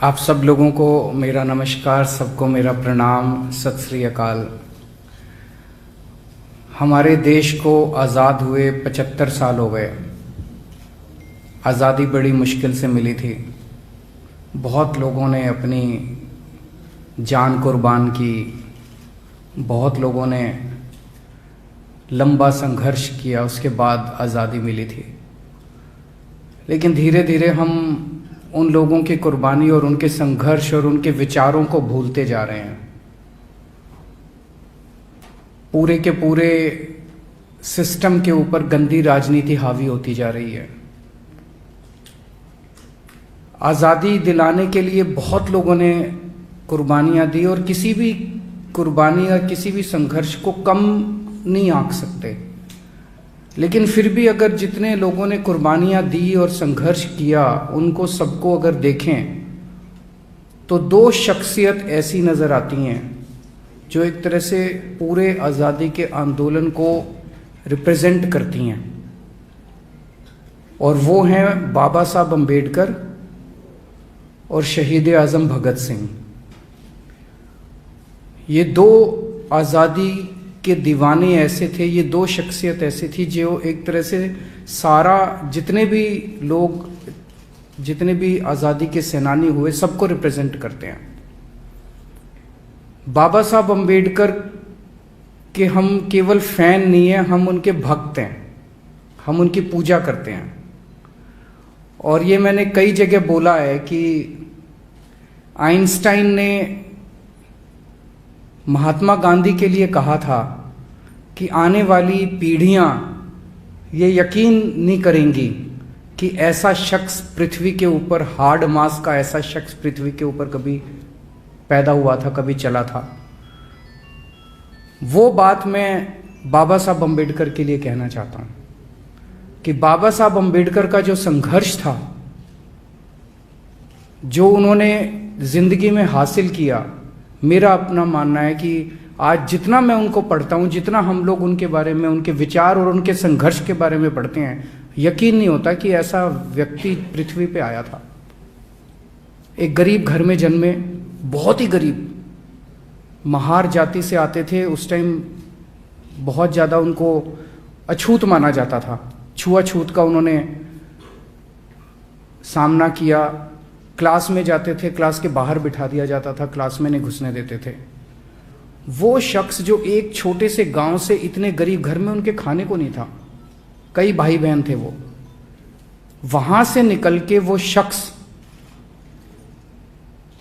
आप सब लोगों को मेरा नमस्कार, सबको मेरा प्रणाम, सत श्री अकाल। हमारे देश को आज़ाद हुए 75 साल हो गए। आज़ादी बड़ी मुश्किल से मिली थी। बहुत लोगों ने अपनी जान कुर्बान की, बहुत लोगों ने लंबा संघर्ष किया, उसके बाद आज़ादी मिली थी। लेकिन धीरे धीरे हम उन लोगों की कुर्बानी और उनके संघर्ष और उनके विचारों को भूलते जा रहे हैं। पूरे के पूरे सिस्टम के ऊपर गंदी राजनीति हावी होती जा रही है। आज़ादी दिलाने के लिए बहुत लोगों ने कुर्बानियां दी और किसी भी कुर्बानी या किसी भी संघर्ष को कम नहीं आंक सकते। लेकिन फिर भी अगर जितने लोगों ने कुर्बानियां दी और संघर्ष किया, उनको सबको अगर देखें तो दो शख्सियत ऐसी नज़र आती हैं जो एक तरह से पूरे आज़ादी के आंदोलन को रिप्रेजेंट करती हैं, और वो हैं बाबा साहब अम्बेडकर और शहीद आज़म भगत सिंह। ये दो आज़ादी के दीवाने ऐसे थे, ये दो शख्सियत ऐसी थी जो एक तरह से सारा जितने भी लोग, जितने भी आज़ादी के सेनानी हुए, सबको रिप्रेजेंट करते हैं। बाबा साहब अम्बेडकर के हम केवल फैन नहीं हैं, हम उनके भक्त हैं, हम उनकी पूजा करते हैं। और ये मैंने कई जगह बोला है कि आइंस्टाइन ने महात्मा गांधी के लिए कहा था कि आने वाली पीढ़ियां ये यकीन नहीं करेंगी कि ऐसा शख्स पृथ्वी के ऊपर, हार्ड मास का ऐसा शख्स पृथ्वी के ऊपर कभी पैदा हुआ था, कभी चला था। वो बात मैं बाबा साहब अम्बेडकर के लिए कहना चाहता हूं कि बाबा साहब अम्बेडकर का जो संघर्ष था, जो उन्होंने जिंदगी में हासिल किया, मेरा अपना मानना है कि आज जितना मैं उनको पढ़ता हूँ, जितना हम लोग उनके बारे में, उनके विचार और उनके संघर्ष के बारे में पढ़ते हैं, यकीन नहीं होता कि ऐसा व्यक्ति पृथ्वी पे आया था। एक गरीब घर में जन्मे, बहुत ही गरीब, महार जाति से आते थे। उस टाइम बहुत ज़्यादा उनको अछूत माना जाता था, छुआछूत का उन्होंने सामना किया। क्लास में जाते थे, क्लास के बाहर बिठा दिया जाता था, क्लास में नहीं घुसने देते थे। वो शख्स जो एक छोटे से गांव से इतने गरीब घर में, उनके खाने को नहीं था, कई भाई बहन थे, वो वहां से निकल के वो शख्स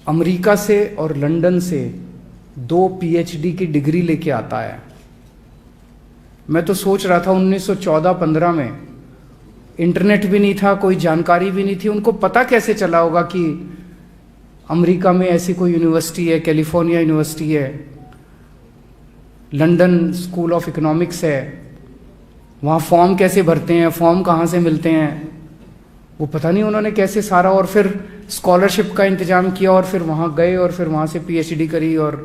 अमेरिका से और लंदन से 2 PhD की डिग्री लेके आता है। मैं तो सोच रहा था 1914-15 में इंटरनेट भी नहीं था, कोई जानकारी भी नहीं थी, उनको पता कैसे चला होगा कि अमेरिका में ऐसी कोई यूनिवर्सिटी है, कैलिफोर्निया यूनिवर्सिटी है, लंदन स्कूल ऑफ इकोनॉमिक्स है, वहाँ फॉर्म कैसे भरते हैं, फॉर्म कहाँ से मिलते हैं, वो पता नहीं उन्होंने कैसे सारा, और फिर स्कॉलरशिप का इंतजाम किया और फिर वहाँ गए और फिर वहाँ से PhD करी और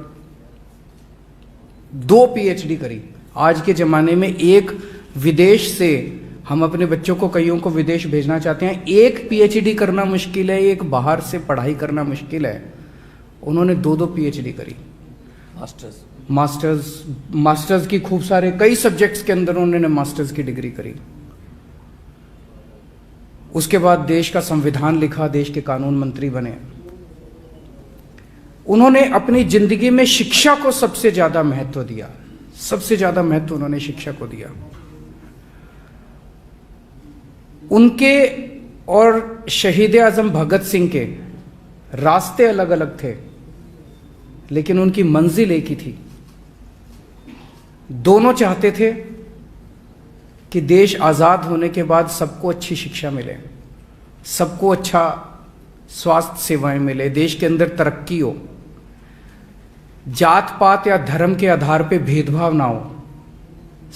2 PhD करी। आज के ज़माने में एक विदेश से, हम अपने बच्चों को कईयों को विदेश भेजना चाहते हैं, एक PhD करना मुश्किल है, एक बाहर से पढ़ाई करना मुश्किल है। उन्होंने 2 PhD करी, मास्टर्स की, खूब सारे कई सब्जेक्ट्स के अंदर उन्होंने मास्टर्स की डिग्री करी। उसके बाद देश का संविधान लिखा, देश के कानून मंत्री बने। उन्होंने अपनी जिंदगी में शिक्षा को सबसे ज्यादा महत्व दिया, सबसे ज्यादा महत्व उन्होंने शिक्षा को दिया। उनके और शहीद आज़म भगत सिंह के रास्ते अलग अलग थे, लेकिन उनकी मंजिल एक ही थी। दोनों चाहते थे कि देश आज़ाद होने के बाद सबको अच्छी शिक्षा मिले, सबको अच्छा स्वास्थ्य सेवाएं मिले, देश के अंदर तरक्की हो, जात पात या धर्म के आधार पे भेदभाव ना हो,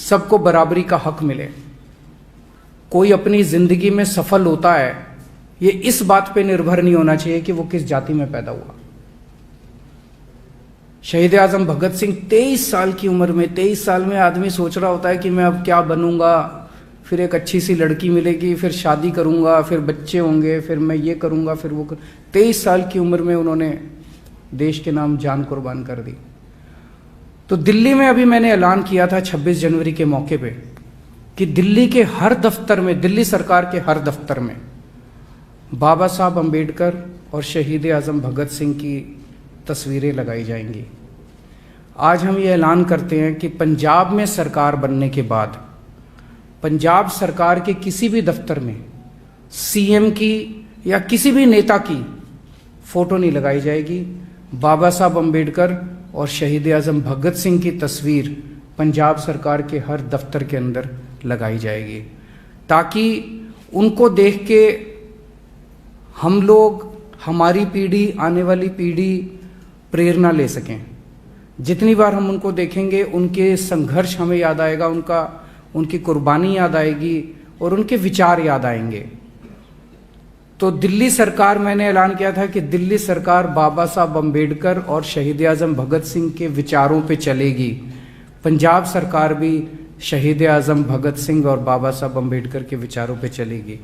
सबको बराबरी का हक मिले। कोई अपनी जिंदगी में सफल होता है, ये इस बात पे निर्भर नहीं होना चाहिए कि वो किस जाति में पैदा हुआ। शहीद आज़म भगत सिंह 23 साल की उम्र में, 23 साल में आदमी सोच रहा होता है कि मैं अब क्या बनूंगा, फिर एक अच्छी सी लड़की मिलेगी, फिर शादी करूँगा, फिर बच्चे होंगे, फिर मैं ये करूँगा, फिर वो 23 साल की उम्र में उन्होंने देश के नाम जान कुर्बान कर दी। तो दिल्ली में अभी मैंने ऐलान किया था 26 जनवरी के मौके पे कि दिल्ली के हर दफ्तर में, दिल्ली सरकार के हर दफ्तर में बाबा साहब अम्बेडकर और शहीद आज़म भगत सिंह की तस्वीरें लगाई जाएंगी। आज हम ये ऐलान करते हैं कि पंजाब में सरकार बनने के बाद पंजाब सरकार के किसी भी दफ्तर में सीएम की या किसी भी नेता की फ़ोटो नहीं लगाई जाएगी। बाबा साहब अम्बेडकर और शहीद आज़म भगत सिंह की तस्वीर पंजाब सरकार के हर दफ्तर के अंदर लगाई जाएगी, ताकि उनको देख के हम लोग, हमारी पीढ़ी, आने वाली पीढ़ी प्रेरणा ले सकें। जितनी बार हम उनको देखेंगे उनके संघर्ष हमें याद आएगा, उनकी कुर्बानी याद आएगी और उनके विचार याद आएंगे। तो दिल्ली सरकार, मैंने ऐलान किया था कि दिल्ली सरकार बाबा साहब अम्बेडकर और शहीद आज़म भगत सिंह के विचारों पे चलेगी। पंजाब सरकार भी शहीद आज़म भगत सिंह और बाबा साहब अम्बेडकर के विचारों पे चलेगी।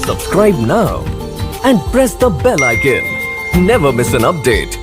Subscribe now and press the bell icon. Never miss an update.